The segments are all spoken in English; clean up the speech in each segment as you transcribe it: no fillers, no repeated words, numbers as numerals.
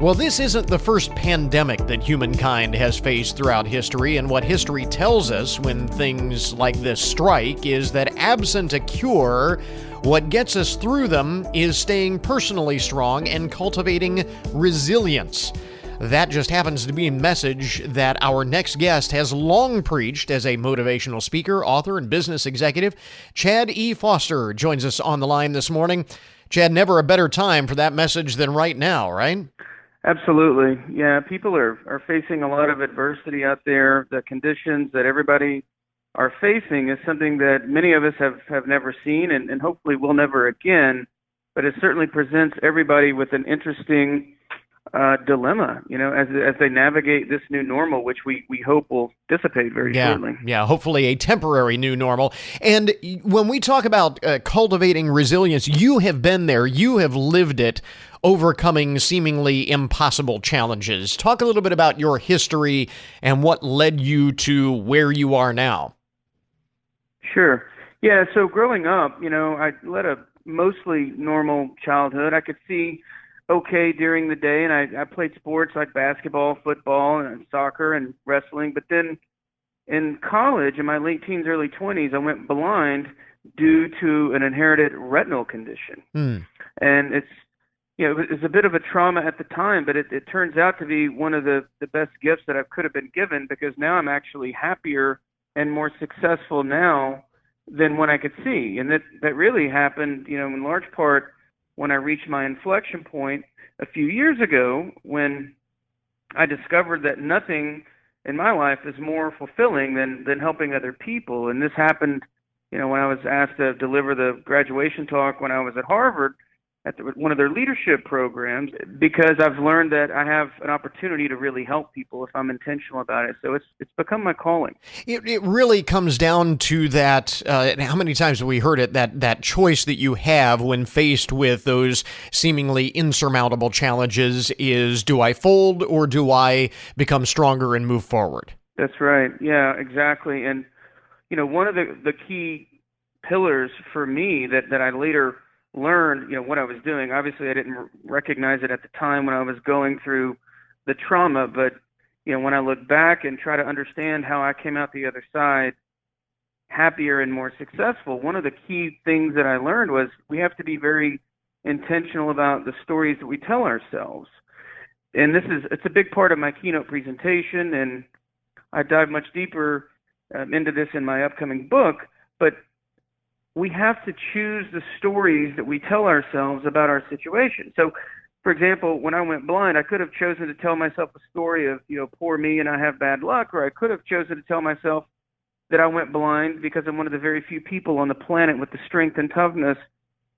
Well, this isn't the first pandemic that humankind has faced throughout history, and what history tells us when things like this strike is that absent a cure, what gets us through them is staying personally strong and cultivating resilience. That just happens to be a message that our next guest has long preached as a motivational speaker, author, and business executive. Chad E. Foster joins us on the line this morning. Chad, never a better time for that message than right now, right? Absolutely. Yeah, people are facing a lot of adversity out there. The conditions that everybody are facing is something that many of us have never seen and hopefully will never again, but it certainly presents everybody with an interesting dilemma, as they navigate this new normal, which we hope will dissipate very shortly. Yeah, hopefully a temporary new normal. And when we talk about cultivating resilience, you have been there, you have lived it, overcoming seemingly impossible challenges. Talk a little bit about your history and what led you to where you are now. Sure. Yeah, so growing up, I led a mostly normal childhood. I could see okay during the day, and I played sports like basketball, football, and soccer and wrestling. But then in college, in my late teens, early 20s, I went blind due to an inherited retinal condition. And it's a bit of a trauma at the time, but it turns out to be one of the best gifts that I could have been given, because now I'm actually happier and more successful now than when I could see. And that really happened, in large part when I reached my inflection point a few years ago, when I discovered that nothing in my life is more fulfilling than helping other people. And this happened, when I was asked to deliver the graduation talk when I was at Harvard, at one of their leadership programs, because I've learned that I have an opportunity to really help people if I'm intentional about it. So it's become my calling. It really comes down to that, how many times have we heard it, that choice that you have when faced with those seemingly insurmountable challenges is, do I fold or do I become stronger and move forward? That's right. Yeah, exactly. And, one of the key pillars for me that I later learned, what I was doing. Obviously, I didn't recognize it at the time when I was going through the trauma, but, when I look back and try to understand how I came out the other side happier and more successful, one of the key things that I learned was we have to be very intentional about the stories that we tell ourselves. And it's a big part of my keynote presentation, and I dive much deeper into this in my upcoming book, but we have to choose the stories that we tell ourselves about our situation. So, for example, when I went blind, I could have chosen to tell myself a story of, poor me and I have bad luck, or I could have chosen to tell myself that I went blind because I'm one of the very few people on the planet with the strength and toughness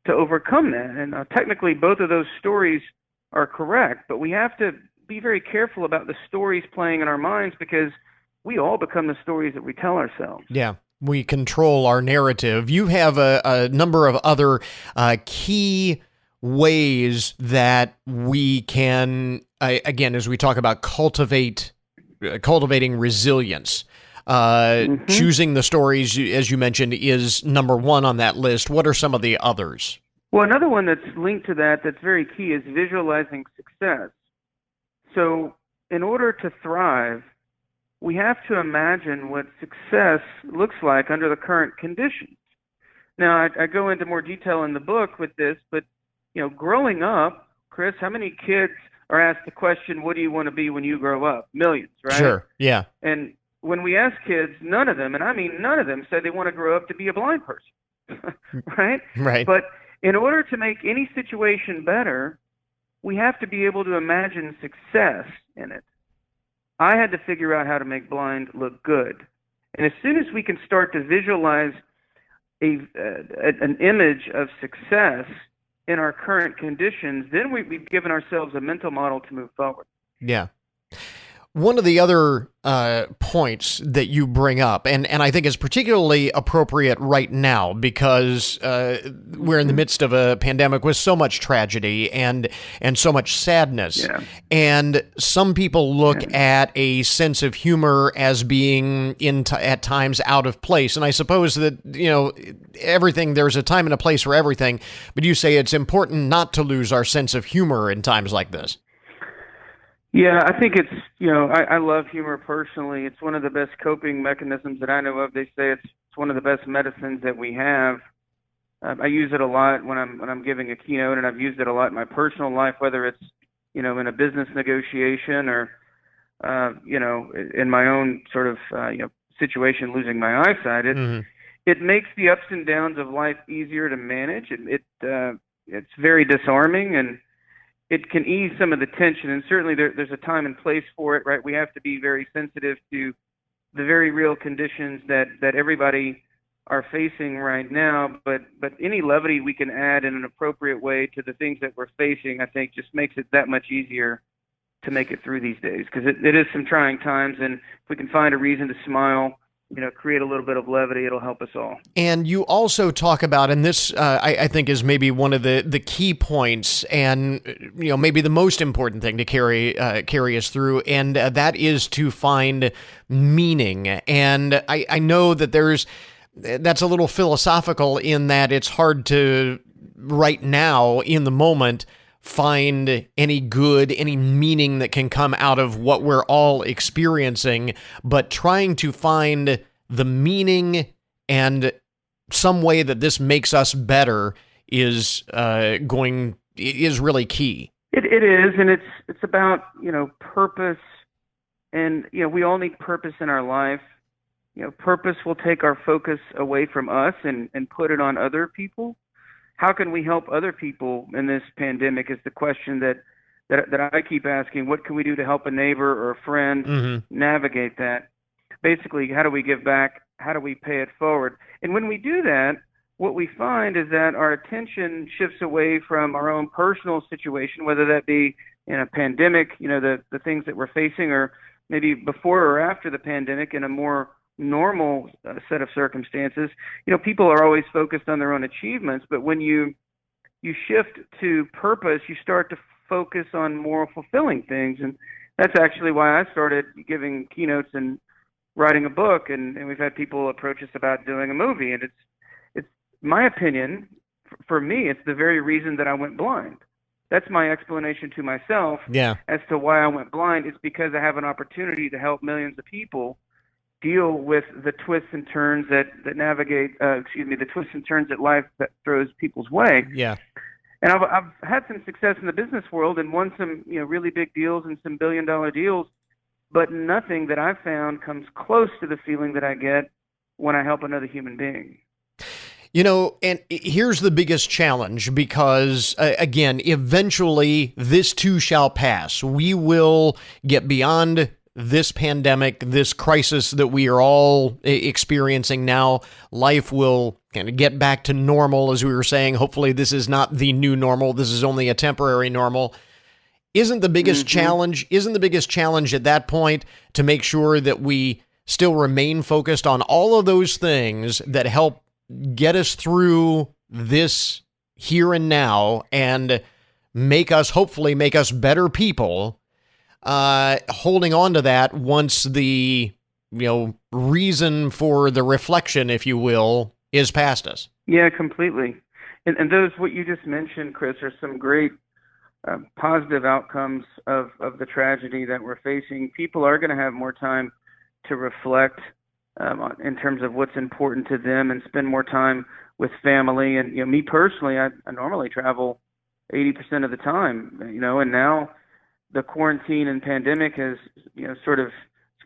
to overcome that. And technically, both of those stories are correct, but we have to be very careful about the stories playing in our minds, because we all become the stories that we tell ourselves. Yeah. We control our narrative. You have a number of other key ways that we can, again, as we talk about cultivating resilience. Choosing the stories, as you mentioned, is number one on that list. What are some of the others? Well, another one that's linked to that's very key is visualizing success. So in order to thrive, we have to imagine what success looks like under the current conditions. Now, I go into more detail in the book with this, but, growing up, Chris, how many kids are asked the question, what do you want to be when you grow up? Millions, right? Sure, yeah. And when we ask kids, none of them, and I mean none of them, say they want to grow up to be a blind person, right? Right. But in order to make any situation better, we have to be able to imagine success in it. I had to figure out how to make blind look good. And as soon as we can start to visualize an image of success in our current conditions, then we've given ourselves a mental model to move forward. Yeah. One of the other points that you bring up, and I think is particularly appropriate right now because we're in the midst of a pandemic with so much tragedy and so much sadness. Yeah. And some people look at a sense of humor as being at times out of place. And I suppose that, everything, there's a time and a place for everything. But you say it's important not to lose our sense of humor in times like this. Yeah, I think it's, I love humor personally. It's one of the best coping mechanisms that I know of. They say it's one of the best medicines that we have. I use it a lot when I'm giving a keynote, and I've used it a lot in my personal life, whether it's, in a business negotiation or, in my own sort of, situation, losing my eyesight. Hmm. It makes the ups and downs of life easier to manage. It's very disarming, and it can ease some of the tension. And certainly there's a time and place for it, right? We have to be very sensitive to the very real conditions that everybody are facing right now. But any levity we can add in an appropriate way to the things that we're facing, I think, just makes it that much easier to make it through these days, because it is some trying times. And if we can find a reason to smile, create a little bit of levity, it'll help us all. And you also talk about, and this I think is maybe one of the key points, and maybe the most important thing to carry us through, and that is to find meaning. And I know that that's a little philosophical in that it's hard to right now in the moment find any good, any meaning that can come out of what we're all experiencing, but trying to find the meaning and some way that this makes us better is really key. It is, and it's about, purpose, and, we all need purpose in our life. Purpose will take our focus away from us and put it on other people. How can we help other people in this pandemic is the question that I keep asking. What can we do to help a neighbor or a friend navigate that? Basically, how do we give back? How do we pay it forward? And when we do that, what we find is that our attention shifts away from our own personal situation, whether that be in a pandemic, the things that we're facing, or maybe before or after the pandemic in a more normal set of circumstances. People are always focused on their own achievements, but when you shift to purpose, you start to focus on more fulfilling things. And that's actually why I started giving keynotes and writing a book, and we've had people approach us about doing a movie. And it's my opinion, for me, it's the very reason that I went blind. That's my explanation to myself as to why I went blind. It's because I have an opportunity to help millions of people deal with the twists and turns that the twists and turns that life that throws people's way. Yeah. And I've had some success in the business world and won some really big deals and some billion-dollar deals, but nothing that I've found comes close to the feeling that I get when I help another human being. And here's the biggest challenge, because, again, eventually this too shall pass. We will get beyond this pandemic, this crisis that we are all experiencing now. Life will kind of get back to normal, as we were saying. Hopefully this is not the new normal. This is only a temporary normal. Isn't the biggest challenge at that point to make sure that we still remain focused on all of those things that help get us through this here and now and hopefully make us better people, holding on to that once the reason for the reflection, if you will, is past us? Yeah, completely. And those, what you just mentioned, Chris, are some great positive outcomes of the tragedy that we're facing. People are going to have more time to reflect in terms of what's important to them and spend more time with family. And me personally, I normally travel 80% of the time, and now the quarantine and pandemic has sort of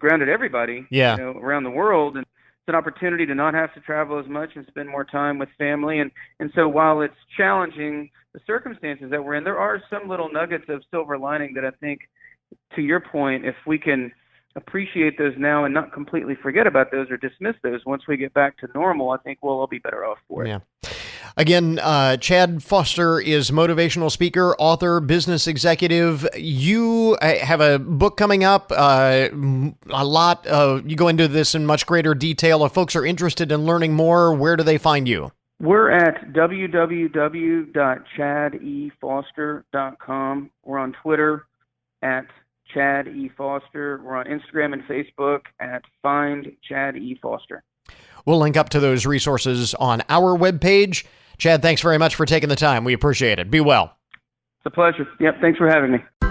grounded everybody around the world, and it's an opportunity to not have to travel as much and spend more time with family. And so while it's challenging, the circumstances that we're in, there are some little nuggets of silver lining that I think, to your point, if we can appreciate those now and not completely forget about those or dismiss those, once we get back to normal, I think we'll all be better off for it. Yeah. Again, Chad Foster is motivational speaker, author, business executive. You have a book coming up. You go into this in much greater detail. If folks are interested in learning more, where do they find you? We're at www.chadefoster.com. We're on Twitter at Chad E. Foster. We're on Instagram and Facebook at Find Chad E. Foster. We'll link up to those resources on our webpage. Chad, thanks very much for taking the time. We appreciate it. Be well. It's a pleasure. Yep, thanks for having me.